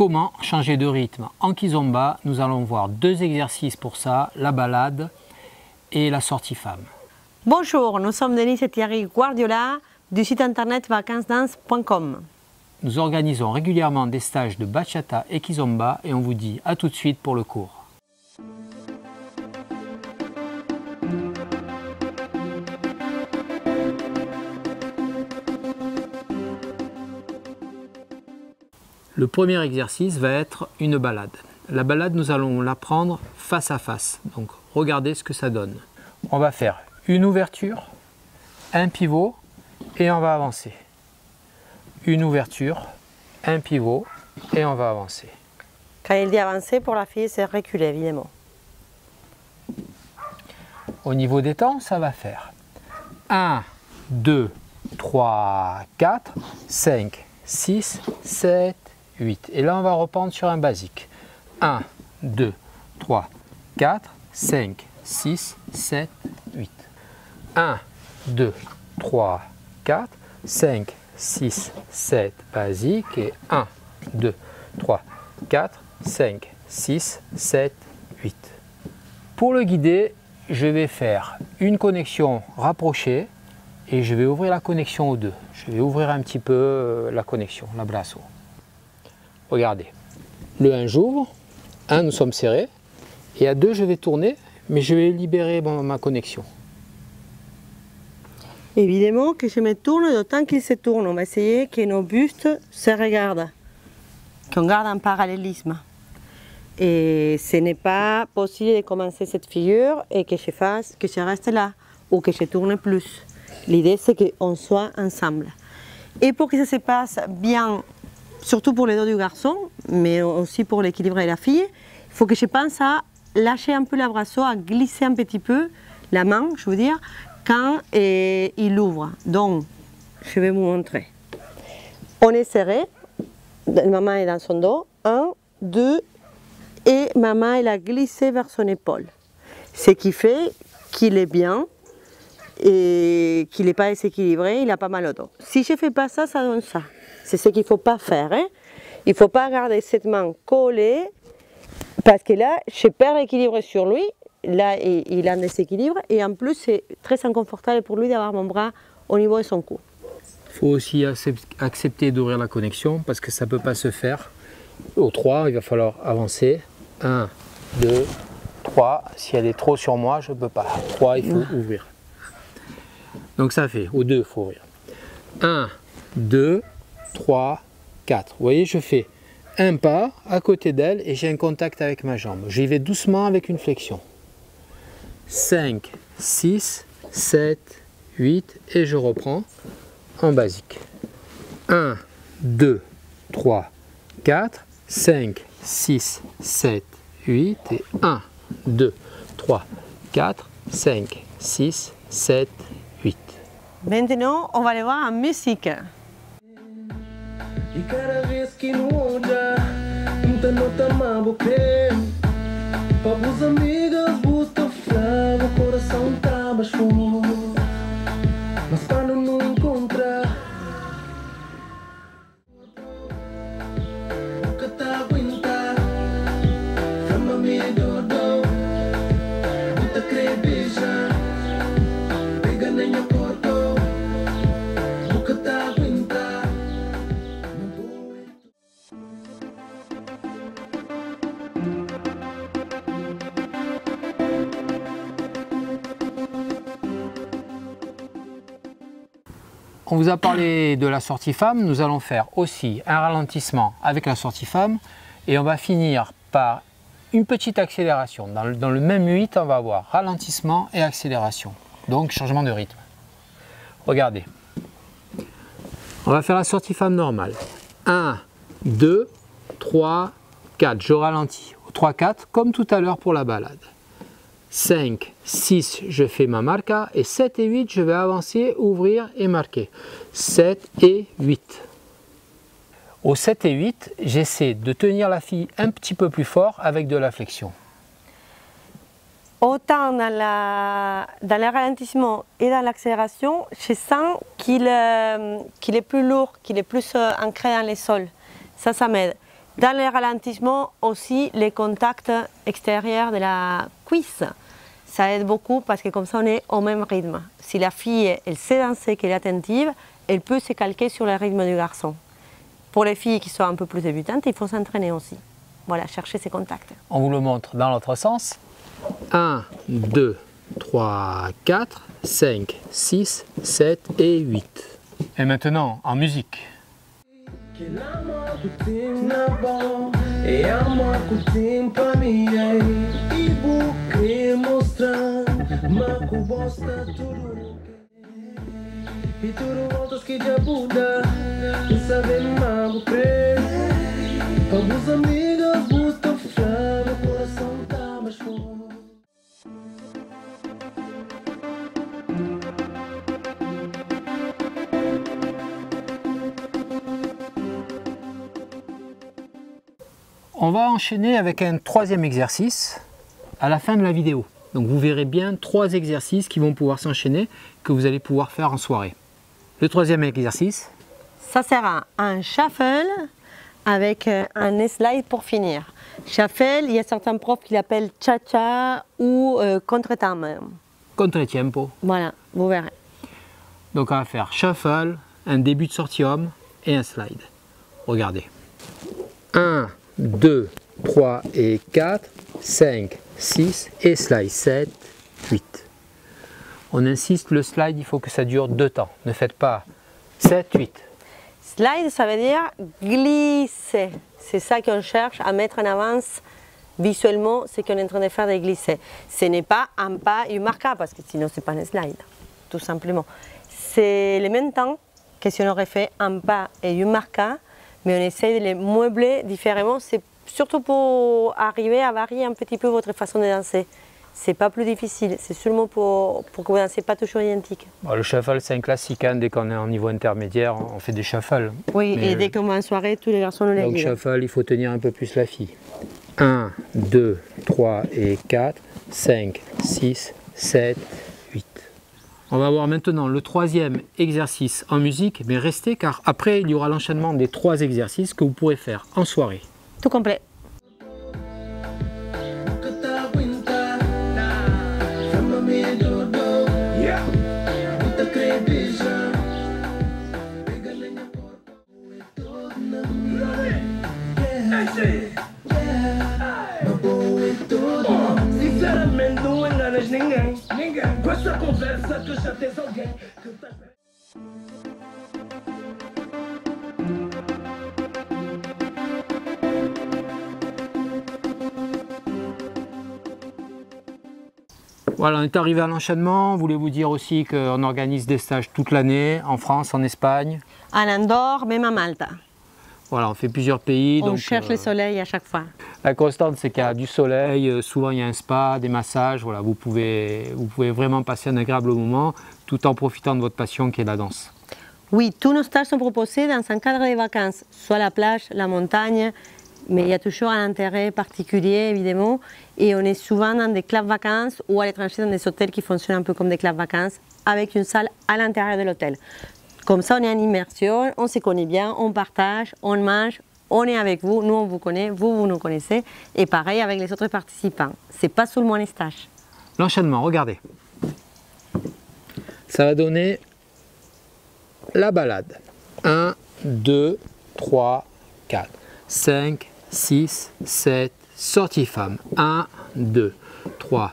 comment changer de rythme en kizomba. Nous allons voir deux exercices pour ça, la balade et la sortie femme. Bonjour, nous sommes Denise et Thierry Guardiola du site internet vacancesdance.com. Nous organisons régulièrement des stages de bachata et kizomba et on vous dit à tout de suite pour le cours. Le premier exercice va être une balade. La balade, nous allons la prendre face à face. Donc, regardez ce que ça donne. On va faire une ouverture, un pivot et on va avancer. Une ouverture, un pivot et on va avancer. Quand il dit avancer, pour la fille, c'est reculer, évidemment. Au niveau des temps, ça va faire 1, 2, 3, 4, 5, 6, 7, 8. Et là, on va reprendre sur un basique. 1, 2, 3, 4, 5, 6, 7, 8. 1, 2, 3, 4, 5, 6, 7, basique. Et 1, 2, 3, 4, 5, 6, 7, 8. Pour le guider, je vais faire une connexion rapprochée et je vais ouvrir la connexion aux deux. Je vais ouvrir un petit peu la connexion, la brasso. Regardez, le 1 j'ouvre, 1 nous sommes serrés, et à 2 je vais tourner, mais je vais libérer ma connexion. Évidemment que je me tourne, d'autant qu'il se tourne, on va essayer que nos bustes se regardent, qu'on garde un parallélisme. Et ce n'est pas possible de commencer cette figure et que je reste là, ou que je tourne plus. L'idée c'est qu'on soit ensemble. Et pour que ça se passe bien, surtout pour les dos du garçon, mais aussi pour l'équilibre de la fille, il faut que je pense à lâcher un peu la brasso, à glisser un petit peu la main, je veux dire, quand il ouvre. Donc, je vais vous montrer. On est serré, maman est dans son dos, 1, 2, et maman elle a glissé vers son épaule. Ce qui fait qu'il est bien et qu'il n'est pas déséquilibré, il a pas mal au dos. Si je ne fais pas ça, ça donne ça. C'est ce qu'il ne faut pas faire. Hein? Il ne faut pas garder cette main collée parce que là, je perds l'équilibre sur lui. Là, il a un déséquilibre et en plus, c'est très inconfortable pour lui d'avoir mon bras au niveau de son cou. Il faut aussi accepter d'ouvrir la connexion parce que ça ne peut pas se faire. Au 3, il va falloir avancer. 1, 2, 3. Si elle est trop sur moi, je ne peux pas. 3, il faut ouvrir. Donc ça fait, au 2, il faut ouvrir. 1, 2, 3, 4. Vous voyez, je fais un pas à côté d'elle et j'ai un contact avec ma jambe. J'y vais doucement avec une flexion. 5, 6, 7, 8 et je reprends en basique. 1, 2, 3, 4, 5, 6, 7, 8 et 1, 2, 3, 4, 5, 6, 7, 8. Maintenant, on va aller voir en musique. E cada vez que não olha, muita nota maboquê. Para os amigos, busca flava, o coração tá baixo. Mas quando não encontra, nunca tá aguenta. Chama-me Dodô, muita crebeja, pega nem o corpo. Nunca tá aguenta. On vous a parlé de la sortie femme, nous allons faire aussi un ralentissement avec la sortie femme et on va finir par une petite accélération. Dans le même 8, on va avoir ralentissement et accélération, donc changement de rythme. Regardez, on va faire la sortie femme normale. 1, 2, 3, 4, je ralentis. Au 3, 4, comme tout à l'heure pour la balade. 5, 6, je fais ma marca et 7 et 8, je vais avancer, ouvrir et marquer. 7 et 8. Au 7 et 8, j'essaie de tenir la fille un petit peu plus fort avec de la flexion. Autant dans le ralentissement et dans l'accélération, je sens qu'il est plus lourd, qu'il est plus ancré dans les sols. Ça m'aide. Dans les ralentissements aussi, les contacts extérieurs de la cuisse, ça aide beaucoup parce que comme ça on est au même rythme. Si la fille elle sait danser, qu'elle est attentive, elle peut se calquer sur le rythme du garçon. Pour les filles qui sont un peu plus débutantes, il faut s'entraîner aussi. Voilà, chercher ces contacts. On vous le montre dans l'autre sens. 1, 2, 3, 4, 5, 6, 7 et 8. Et maintenant, en musique. E tudo voltas que já muda. Não sabemos mais o que. Para os amigos, busca flama. O coração tá mais forte. On va enchaîner avec un troisième exercice à la fin de la vidéo. Donc vous verrez bien 3 exercices qui vont pouvoir s'enchaîner, que vous allez pouvoir faire en soirée. Le troisième exercice, ça sera un shuffle avec un slide pour finir. Shuffle, il y a certains profs qui l'appellent cha-cha ou contre-temps. Contre-tempo. Voilà, vous verrez. Donc on va faire shuffle, un début de sortie homme et un slide. Regardez. 1, 2, 3 et 4, 5, 6 et slide 7, 8. On insiste, le slide, il faut que ça dure 2 temps. Ne faites pas 7, 8. Slide, ça veut dire glisser. C'est ça qu'on cherche à mettre en avance visuellement, ce qu'on est en train de faire de glisser. Ce n'est pas un pas et une marca, parce que sinon, ce n'est pas un slide, tout simplement. C'est le même temps que si on aurait fait un pas et une marca, mais on essaie de les meubler différemment. C'est surtout pour arriver à varier un petit peu votre façon de danser. C'est pas plus difficile, c'est seulement pour que vous ne dansez pas toujours identique. Bon, le shuffle, c'est un classique, hein. Dès qu'on est en niveau intermédiaire, on fait des shuffles. Oui, mais et dès qu'on va en soirée, tous les garçons nous les disent. Donc shuffle, il faut tenir un peu plus la fille. 1, 2, 3 et 4, 5, 6, 7, 8. On va voir maintenant le troisième exercice en musique, mais restez car après il y aura l'enchaînement des 3 exercices que vous pourrez faire en soirée. Tout complet. Sinceramente não enganas ninguém. Com essa conversa que já tens alguém que tá... Voilà, on est arrivé à l'enchaînement. Voulez-vous dire aussi qu'on organise des stages toute l'année, en France, en Espagne? En Andorre, même à Malte. Voilà, on fait plusieurs pays. On cherche le soleil à chaque fois. La constante, c'est qu'il y a du soleil, souvent il y a un spa, des massages. Voilà, vous pouvez vraiment passer un agréable moment tout en profitant de votre passion qui est la danse. Oui, tous nos stages sont proposés dans un cadre de vacances, soit la plage, la montagne, mais il y a toujours un intérêt particulier évidemment. Et on est souvent dans des clubs vacances ou à l'étranger dans des hôtels qui fonctionnent un peu comme des clubs vacances avec une salle à l'intérieur de l'hôtel. Comme ça, on est en immersion, on se connaît bien, on partage, on mange, on est avec vous, nous on vous connaît, vous nous connaissez, et pareil avec les autres participants. C'est pas seulement les stages. L'enchaînement, regardez. Ça va donner la balade. 1, 2, 3, 4, 5, 6, 7, sortie femme. 1, 2, 3,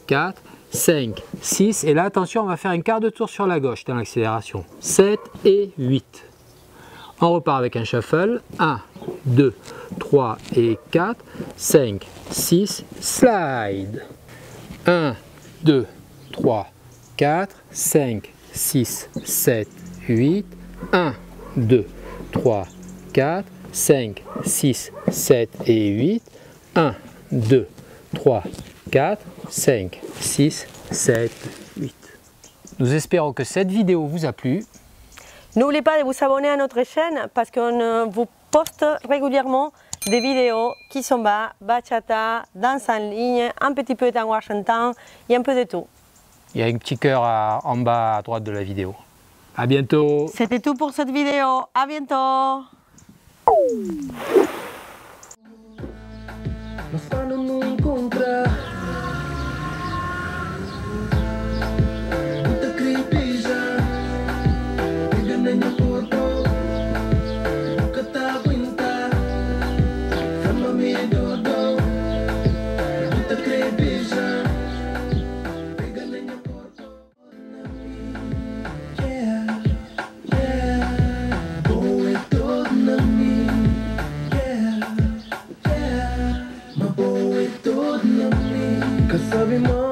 4, 5, 6, et là attention, on va faire un quart de tour sur la gauche dans l'accélération. 7 et 8. On repart avec un shuffle. 1, 2, 3 et 4, 5, 6, slide. 1, 2, 3, 4, 5, 6, 7, 8. 1, 2, 3, 4, 5, 6, 7 et 8. 1, 2, 3, 4, 5, 6, 7, 8. Nous espérons que cette vidéo vous a plu. N'oubliez pas de vous abonner à notre chaîne parce qu'on vous poste régulièrement des vidéos qui sont bachata, danse en ligne, un petit peu de tango argentin et un peu de tout. Il y a un petit cœur en bas à droite de la vidéo. À bientôt. C'était tout pour cette vidéo. À bientôt. Baby, mom.